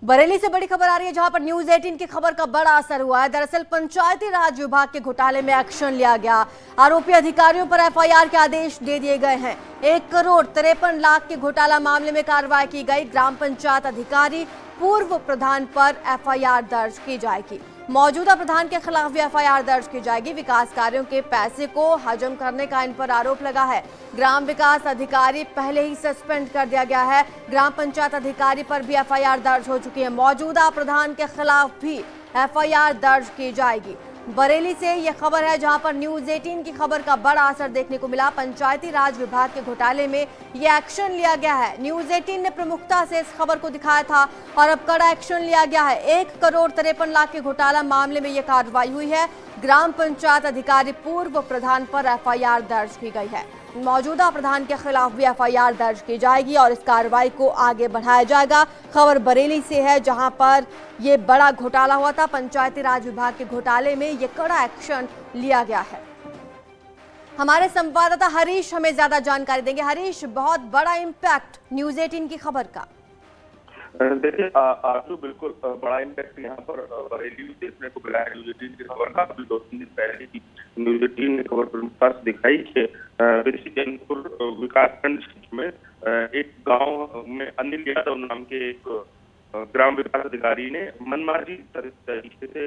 बरेली से बड़ी खबर आ रही है जहां पर न्यूज 18 की खबर का बड़ा असर हुआ है। दरअसल पंचायती राज विभाग के घोटाले में एक्शन लिया गया। आरोपी अधिकारियों पर एफआईआर के आदेश दे दिए गए हैं। 1,53,00,000 के घोटाला मामले में कार्रवाई की गई। ग्राम पंचायत अधिकारी पूर्व प्रधान पर एफआईआर दर्ज की जाएगी। मौजूदा प्रधान के खिलाफ भी एफआईआर दर्ज की जाएगी। विकास कार्यों के पैसे को हजम करने का इन पर आरोप लगा है। ग्राम विकास अधिकारी पहले ही सस्पेंड कर दिया गया है। ग्राम पंचायत अधिकारी पर भी एफआईआर दर्ज हो चुकी है। मौजूदा प्रधान के खिलाफ भी एफआईआर दर्ज की जाएगी। बरेली से यह खबर है जहां पर न्यूज 18 की खबर का बड़ा असर देखने को मिला। पंचायती राज विभाग के घोटाले में यह एक्शन लिया गया है। न्यूज 18 ने प्रमुखता से इस खबर को दिखाया था और अब कड़ा एक्शन लिया गया है। 1,53,00,000 के घोटाला मामले में यह कार्रवाई हुई है। ग्राम पंचायत अधिकारी पूर्व प्रधान पर एफआईआर दर्ज की गई है। मौजूदा प्रधान के खिलाफ भी एफआईआर दर्ज की जाएगी और इस कार्रवाई को आगे बढ़ाया जाएगा। खबर बरेली से है जहां पर यह बड़ा घोटाला हुआ था। पंचायती राज विभाग के घोटाले में यह कड़ा एक्शन लिया गया है। हमारे संवाददाता हरीश हमें ज्यादा जानकारी देंगे। हरीश, बहुत बड़ा इम्पैक्ट न्यूज 18 की खबर का। देखिए आजू बिल्कुल बड़ा इम्पैक्ट यहाँ पर बरेली में देखने को मिला है। न्यूज 18 की खबर का अभी 2-3 दिन पहले की न्यूज 18 ने खबर प्रमुखता से दिखाई कि जैनपुर विकासखंड में एक गांव में अनिल यादव नाम के एक ग्राम विकास अधिकारी ने मनमानी तरीके से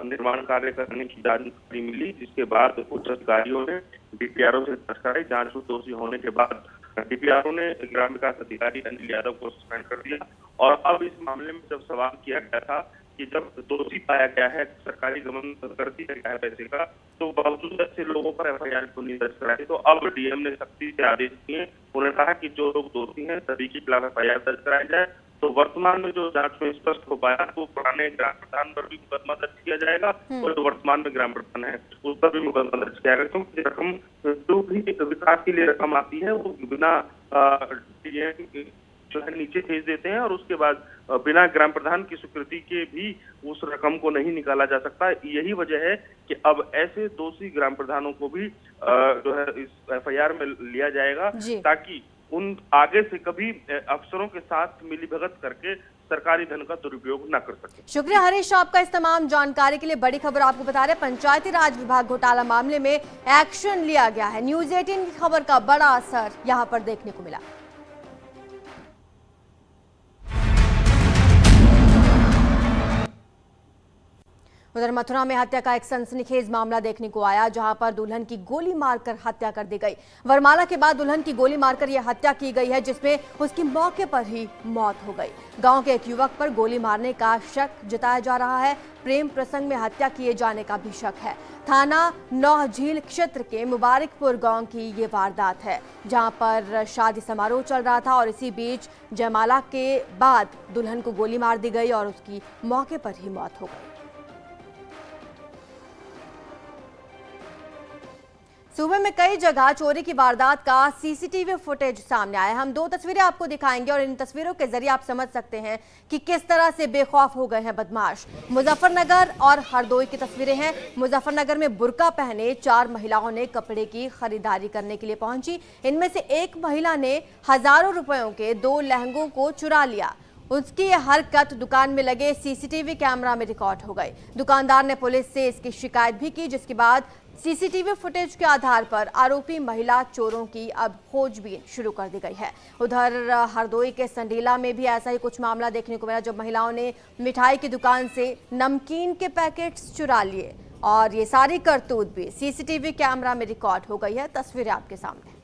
निर्माण कार्य करने की जानकारी मिली, जिसके बाद उच्च अधिकारियों ने डीपीआरओ से जांच कराई। जांच में दोषी होने के बाद डीपीआरओ ने ग्राम विकास अधिकारी अनिल यादव को सस्पेंड कर दिया। और अब इस मामले में जब सवाल किया गया था कि जब दोषी पाया गया है, सरकारी गबन कर दिया गया है पैसे का, तो बावजूद ऐसे लोगों पर एफआईआर क्यों नहीं दर्ज कराई। तो अब डीएम ने सख्ती से आदेश दिए। उन्होंने कहा कि जो लोग दोषी हैं सभी के खिलाफ एफआईआर दर्ज कराई जाए। तो वर्तमान में जो जांच में स्पष्ट हो पाया तो पुराने ग्राम प्रधान पर भी मुकदमा दर्ज किया जाएगा और जो वर्तमान में ग्राम प्रधान है उस पर भी मुकदमा दर्ज किया जाएगा। क्योंकि रकम जो भी विकास के लिए रकम आती है वो बिना जो है नीचे भेज देते हैं और उसके बाद बिना ग्राम प्रधान की स्वीकृति के भी उस रकम को नहीं निकाला जा सकता। यही वजह है कि अब ऐसे दोषी ग्राम प्रधानों को भी जो है इस एफआईआर में लिया जाएगा, ताकि उन आगे से कभी अफसरों के साथ मिलीभगत करके सरकारी धन का दुरुपयोग न कर सके। शुक्रिया हरीश आपका इस तमाम जानकारी के लिए। बड़ी खबर आपको बता रहे पंचायती राज विभाग घोटाला मामले में एक्शन लिया गया है। न्यूज 18 की खबर का बड़ा असर यहां पर देखने को मिला। उधर मथुरा में हत्या का एक सनसनीखेज मामला देखने को आया, जहां पर दुल्हन की गोली मारकर हत्या कर दी गई। वरमाला के बाद दुल्हन की गोली मारकर यह हत्या की गई है, जिसमें उसकी मौके पर ही मौत हो गई। गांव के एक युवक पर गोली मारने का शक जताया जा रहा है। प्रेम प्रसंग में हत्या किए जाने का भी शक है। थाना नौह झील क्षेत्र के मुबारकपुर गांव की ये वारदात है, जहां पर शादी समारोह चल रहा था और इसी बीच जयमाला के बाद दुल्हन को गोली मार दी गई और उसकी मौके पर ही मौत हो गई। सूबे में कई जगह चोरी की वारदात का सीसीटीवी फुटेज सामने आया। हम 2 तस्वीरें आपको दिखाएंगे और इन तस्वीरों के जरिए आप समझ सकते हैं कि किस तरह से बेखौफ हो गए हैं बदमाश। मुजफ्फरनगर और हरदोई की तस्वीरें हैं। मुजफ्फरनगर में बुर्का पहने 4 महिलाओं ने कपड़े की खरीदारी करने के लिए पहुंची। इनमें से एक महिला ने हजारों रुपयों के 2 लहंगों को चुरा लिया। उसकी यह हरकत दुकान में लगे सीसीटीवी कैमरा में रिकॉर्ड हो गई। दुकानदार ने पुलिस से इसकी शिकायत भी की, जिसके बाद सीसीटीवी फुटेज के आधार पर आरोपी महिला चोरों की अब खोजबीन शुरू कर दी गई है। उधर हरदोई के संडीला में भी ऐसा ही कुछ मामला देखने को मिला, जब महिलाओं ने मिठाई की दुकान से नमकीन के पैकेट्स चुरा लिए और ये सारी करतूत भी सीसीटीवी कैमरा में रिकॉर्ड हो गई है। तस्वीरें आपके सामने।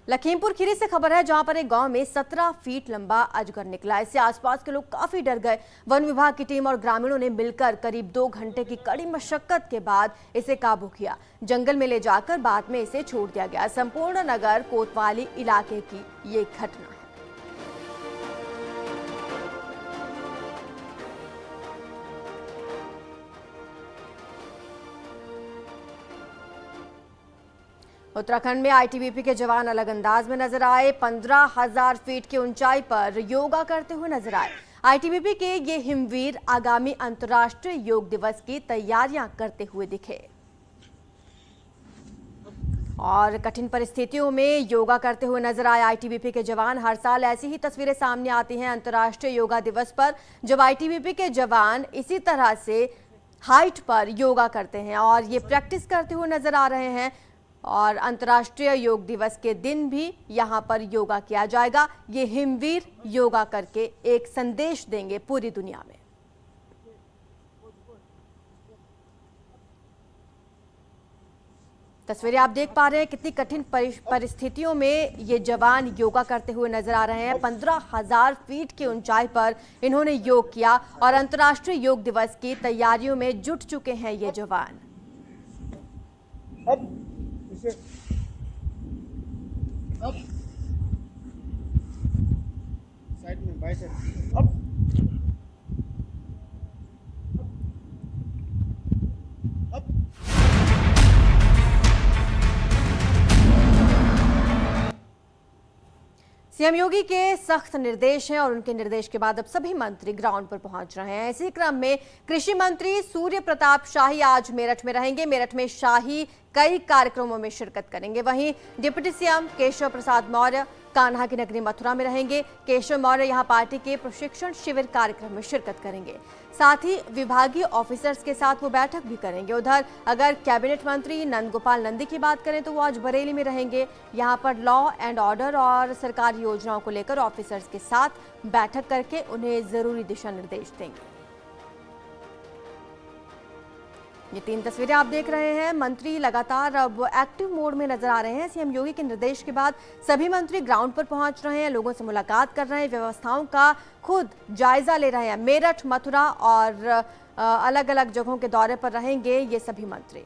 लखीमपुर खीरी से खबर है, जहां पर एक गांव में 17 फीट लंबा अजगर निकला। इससे आसपास के लोग काफी डर गए। वन विभाग की टीम और ग्रामीणों ने मिलकर करीब 2 घंटे की कड़ी मशक्कत के बाद इसे काबू किया। जंगल में ले जाकर बाद में इसे छोड़ दिया गया। संपूर्ण नगर कोतवाली इलाके की ये घटना है। उत्तराखंड में आईटीबीपी के जवान अलग अंदाज में नजर आए। 15,000 फीट की ऊंचाई पर योगा करते हुए नजर आए। आईटीबीपी के ये हिमवीर आगामी अंतर्राष्ट्रीय योग दिवस की तैयारियां करते हुए दिखे। और कठिन परिस्थितियों में योगा करते हुए नजर आए आईटीबीपी के जवान। हर साल ऐसी ही तस्वीरें सामने आती हैं अंतर्राष्ट्रीय योगा दिवस पर, जब आईटीबीपी के जवान इसी तरह से हाइट पर योगा करते हैं और ये प्रैक्टिस करते हुए नजर आ रहे हैं। और अंतर्राष्ट्रीय योग दिवस के दिन भी यहाँ पर योगा किया जाएगा। ये हिमवीर योगा करके एक संदेश देंगे पूरी दुनिया में। तस्वीरें आप देख पा रहे हैं कितनी कठिन परिस्थितियों में ये जवान योगा करते हुए नजर आ रहे हैं। 15,000 फीट की ऊंचाई पर इन्होंने योग किया और अंतर्राष्ट्रीय योग दिवस की तैयारियों में जुट चुके हैं ये जवान। अब साइड में बाइसेप अब सीएम योगी के सख्त निर्देश हैं और उनके निर्देश के बाद अब सभी मंत्री ग्राउंड पर पहुंच रहे हैं। इसी क्रम में कृषि मंत्री सूर्य प्रताप शाही आज मेरठ में रहेंगे। मेरठ में शाही कई कार्यक्रमों में शिरकत करेंगे। वहीं डिप्टी सीएम केशव प्रसाद मौर्य कान्हा की नगरी मथुरा में रहेंगे। केशव मौर्य यहां पार्टी के प्रशिक्षण शिविर कार्यक्रम में शिरकत करेंगे। साथ ही विभागीय ऑफिसर्स के साथ वो बैठक भी करेंगे। उधर अगर कैबिनेट मंत्री नंदगोपाल नंदी की बात करें तो वो आज बरेली में रहेंगे। यहां पर लॉ एंड ऑर्डर और सरकारी योजनाओं को लेकर ऑफिसर्स के साथ बैठक करके उन्हें जरूरी दिशा निर्देश देंगे। ये 3 तस्वीरें आप देख रहे हैं। मंत्री लगातार अब एक्टिव मोड में नजर आ रहे हैं। सीएम योगी के निर्देश के बाद सभी मंत्री ग्राउंड पर पहुंच रहे हैं, लोगों से मुलाकात कर रहे हैं, व्यवस्थाओं का खुद जायजा ले रहे हैं। मेरठ, मथुरा और अलग अलग जगहों के दौरे पर रहेंगे ये सभी मंत्री।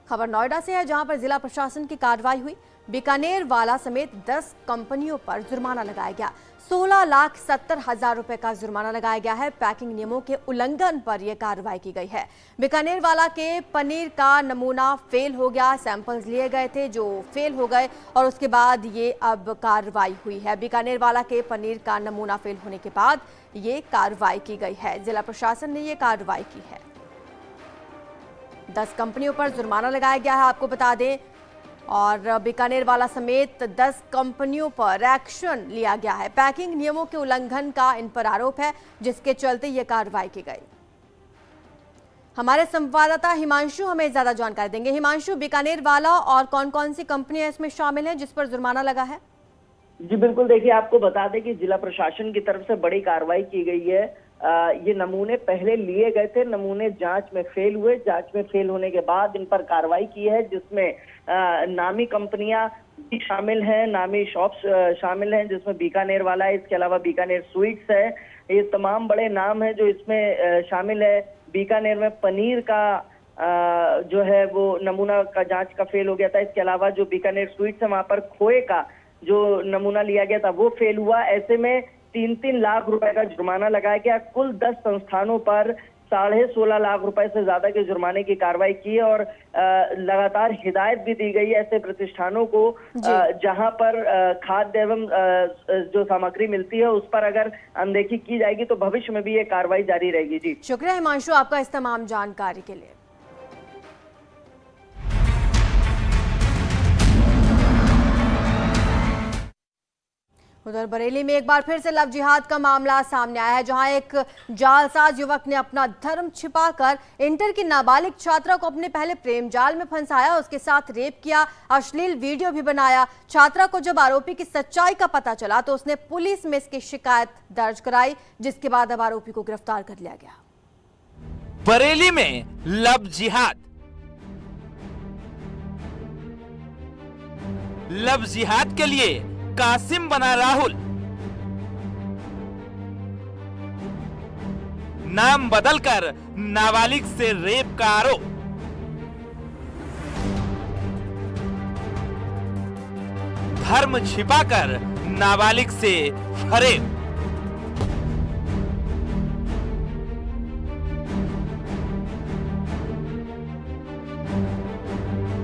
खबर नोएडा से है, जहां पर जिला प्रशासन की कार्रवाई हुई। बीकानेर वाला समेत 10 कंपनियों पर जुर्माना लगाया गया। 16,70,000 रुपए का जुर्माना लगाया गया है। पैकिंग नियमों के उल्लंघन पर यह कार्रवाई की गई है। बीकानेर वाला के पनीर का नमूना फेल हो गया। सैंपल्स लिए गए थे जो फेल हो गए और उसके बाद ये अब कार्रवाई हुई है। बीकानेर वाला के पनीर का नमूना फेल होने के बाद ये कार्रवाई की गई है। जिला प्रशासन ने ये कार्रवाई की है। 10 कंपनियों पर जुर्माना लगाया गया है, आपको बता दें। और बीकानेर वाला समेत 10 कंपनियों पर एक्शन लिया गया है। पैकिंग नियमों के उल्लंघन का इन पर आरोप है, जिसके चलते यह कार्रवाई की गई। हमारे संवाददाता हिमांशु हमें ज्यादा जानकारी देंगे। हिमांशु, बीकानेर वाला और कौन कौन सी कंपनियां इसमें शामिल हैं जिस पर जुर्माना लगा है? जी बिल्कुल, देखिए आपको बता दें कि जिला प्रशासन की तरफ से बड़ी कार्रवाई की गई है। ये नमूने पहले लिए गए थे, नमूने जांच में फेल हुए। जांच में फेल होने के बाद इन पर कार्रवाई की है, जिसमें नामी कंपनियां भी शामिल हैं, नामी शॉप्स शामिल हैं, जिसमें बीकानेर वाला है, इसके अलावा बीकानेर स्वीट्स है। ये तमाम बड़े नाम हैं जो इसमें शामिल है। बीकानेर में पनीर का जो है वो नमूना का जांच का फेल हो गया था। इसके अलावा जो बीकानेर स्वीट्स है वहां पर खोए का जो नमूना लिया गया था वो फेल हुआ। ऐसे में 3-3 लाख रुपए का जुर्माना लगाया गया। कुल 10 संस्थानों पर 16.5 लाख रुपए से ज्यादा के जुर्माने की कार्रवाई की है और लगातार हिदायत भी दी गई है ऐसे प्रतिष्ठानों को जहां पर खाद्य एवं जो सामग्री मिलती है उस पर अगर अनदेखी की जाएगी तो भविष्य में भी ये कार्रवाई जारी रहेगी। जी शुक्रिया हिमांशु आपका इस तमाम जानकारी के लिए। उधर बरेली में एक बार फिर से लव जिहाद का मामला सामने आया है, जहां एक जालसाज युवक ने अपना धर्म छिपाकर इंटर की नाबालिग छात्रा को अपने पहले प्रेम जाल में फंसाया, उसके साथ रेप किया, अश्लील वीडियो भी बनाया। छात्रा को जब आरोपी की सच्चाई का पता चला तो उसने पुलिस में इसकी शिकायत दर्ज कराई, जिसके बाद अब आरोपी को गिरफ्तार कर लिया गया। बरेली में लव जिहाद। लव जिहाद के लिए कासिम बना राहुल, नाम बदलकर नाबालिग से रेप का आरोप। धर्म छिपाकर नाबालिग से फरेब।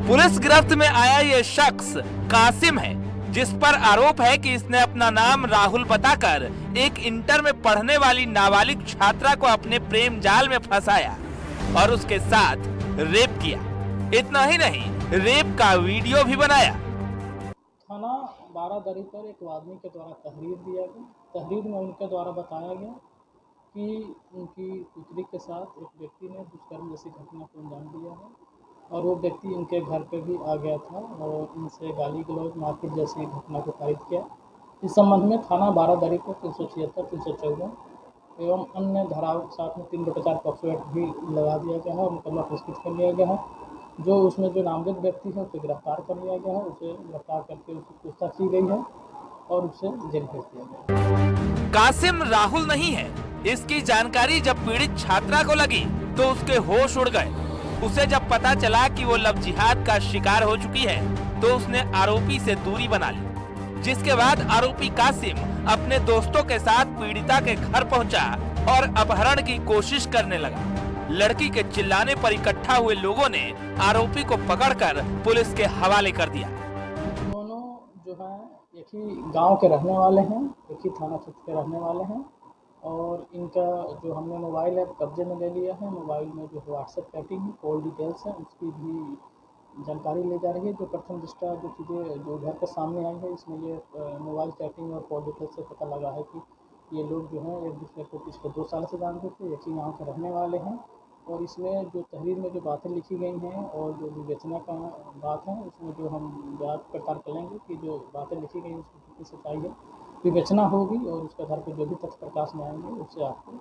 पुलिस गिरफ्त में आया ये शख्स कासिम है, जिस पर आरोप है कि इसने अपना नाम राहुल बताकर एक इंटर में पढ़ने वाली नाबालिग छात्रा को अपने प्रेम जाल में फंसाया और उसके साथ रेप किया। इतना ही नहीं, रेप का वीडियो भी बनाया। थाना बारादरी पर एक आदमी के द्वारा तहरीर दिया गया। तहरीर में उनके द्वारा बताया गया कि उनकी पुत्री के साथ एक व्यक्ति ने दुष्कर्म जैसी घटना को अंजाम दिया है और वो व्यक्ति इनके घर पे भी आ गया था और इनसे गाली गलौज मारपीट जैसी घटना को पारित किया। इस संबंध में थाना बारादरी को 376, 314 एवं अन्य धाराओं के साथ में 3/4 पॉक्सो एक्ट भी लगा दिया गया है और मुकदमा पुरस्कृत कर लिया गया है। जो उसमें जो नामजद व्यक्ति है उसे गिरफ्तार कर लिया गया है। उसे गिरफ्तार करके उसकी पूछताछ की गई है और उसे जेल भेज दिया गया। कासिम राहुल नहीं है। इसकी जानकारी जब पीड़ित छात्रा को लगी तो उसके होश उड़ गए। उसे जब पता चला कि वो लव जिहाद का शिकार हो चुकी है तो उसने आरोपी से दूरी बना ली, जिसके बाद आरोपी कासिम अपने दोस्तों के साथ पीड़िता के घर पहुंचा और अपहरण की कोशिश करने लगा। लड़की के चिल्लाने पर इकट्ठा हुए लोगों ने आरोपी को पकड़कर पुलिस के हवाले कर दिया। दोनों जो है एक ही गांव के रहने वाले हैं, एक ही थाना क्षेत्र के रहने वाले हैं और इनका जो हमने मोबाइल ऐप कब्जे में ले लिया है, मोबाइल में जो व्हाट्सएप चैटिंग है, कॉल डिटेल्स है, उसकी भी जानकारी ले जा रही है। जो प्रथम दृष्टया जो चीज़ें जो घर के सामने आई है, इसमें ये मोबाइल चैटिंग और कॉल डिटेल्स से पता लगा है कि ये लोग जो हैं एक दूसरे को पिछले 2 साल से जानते थे, एक ही गाँव के रहने वाले हैं और इसमें जो तहरीर में जो बातें लिखी गई हैं और जो विवेचना का बात है, उसमें जो हम जांच पड़ताल करेंगे कि जो बातें लिखी गई उसकी कितनी सच्चाई है, विवेचना होगी और उसके आधार पर जो भी तथ्य प्रकाश में आएंगे उससे आपको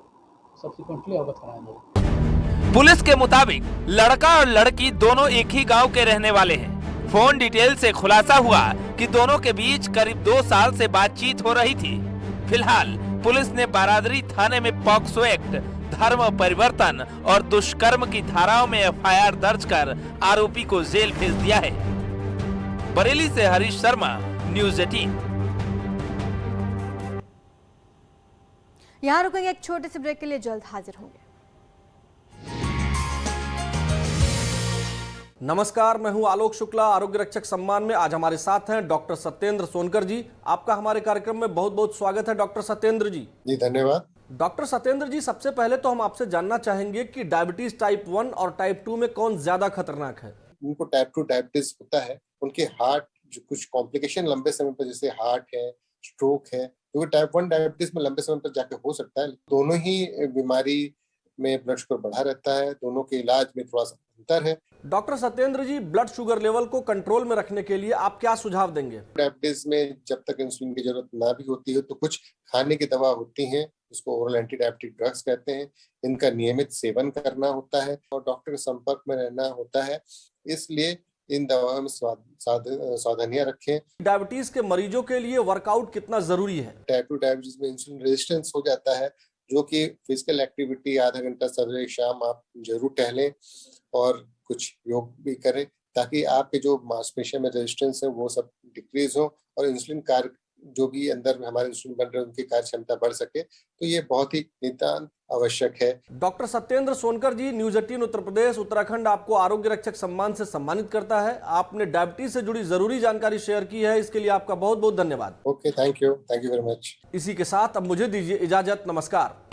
सब्सिक्वेंटली अवगत कराया जाएगा। पुलिस के मुताबिक लड़का और लड़की दोनों एक ही गांव के रहने वाले हैं। फोन डिटेल से खुलासा हुआ कि दोनों के बीच करीब 2 साल से बातचीत हो रही थी। फिलहाल पुलिस ने बारादरी थाने में पॉक्सो एक्ट, धर्म परिवर्तन और दुष्कर्म की धाराओं में एफआईआर दर्ज कर आरोपी को जेल भेज दिया है। बरेली से हरीश शर्मा, न्यूज़ 18। यहाँ रुकेंगे एक छोटे से ब्रेक के लिए, जल्द हाजिर होंगे। नमस्कार, मैं हूं आलोक शुक्ला। आरोग्य रक्षक सम्मान में आज हमारे साथ हैं डॉक्टर सत्येंद्र सोनकर जी। आपका हमारे कार्यक्रम में बहुत बहुत स्वागत है डॉक्टर सत्येंद्र जी। जी धन्यवाद। डॉक्टर सत्येंद्र जी, सबसे पहले तो हम आपसे जानना चाहेंगे कि डायबिटीज टाइप 1 और टाइप 2 में कौन ज्यादा खतरनाक है? उनको टाइप 2 डायबिटीज होता है, उनके हार्ट जो कुछ कॉम्प्लिकेशन लंबे समय पर जैसे हार्ट है, स्ट्रोक है, क्योंकि टाइप 1 डायबिटीज में लंबे समय पर जाके हो सकता है। दोनों ही बीमारी में ब्लड शुगर बढ़ा रहता है, दोनों के इलाज में थोड़ा सा अंतर है। डॉक्टर सत्येंद्र जी, ब्लड शुगर लेवल को कंट्रोल में रखने के लिए आप क्या सुझाव देंगे? डायबिटीज में जब तक इंसुलिन की जरूरत ना भी होती है तो कुछ खाने की दवा होती हैं, उसको ओरल एंटी डायबिटिक ड्रग्स कहते हैं। इनका नियमित सेवन करना होता है और डॉक्टर के संपर्क में रहना होता है, इसलिए इन दवाओं में सावधानियां रखें। डायबिटीज के मरीजों के लिए वर्कआउट कितना जरूरी है? टाइप 2 डायबिटीज में इंसुलिन रेजिस्टेंस हो जाता है, जो कि फिजिकल एक्टिविटी आधा घंटा सवेरे शाम आप जरूर टहलें और कुछ योग भी करें, ताकि आपके जो मांसपेशियों में रेजिस्टेंस है वो सब डिक्रीज हो और इंसुलिन कार्य जो भी अंदर हमारे इंसुलिन बन रहे हैं उनकी कार्य क्षमता बढ़ सके। तो ये बहुत ही नितांत आवश्यक है। डॉक्टर सत्येंद्र सोनकर जी, न्यूज़ 18 उत्तर प्रदेश उत्तराखंड आपको आरोग्य रक्षक सम्मान से सम्मानित करता है। आपने डायबिटीज से जुड़ी जरूरी जानकारी शेयर की है, इसके लिए आपका बहुत बहुत धन्यवाद। Okay, thank you very much. इसी के साथ अब मुझे दीजिए इजाजत। नमस्कार।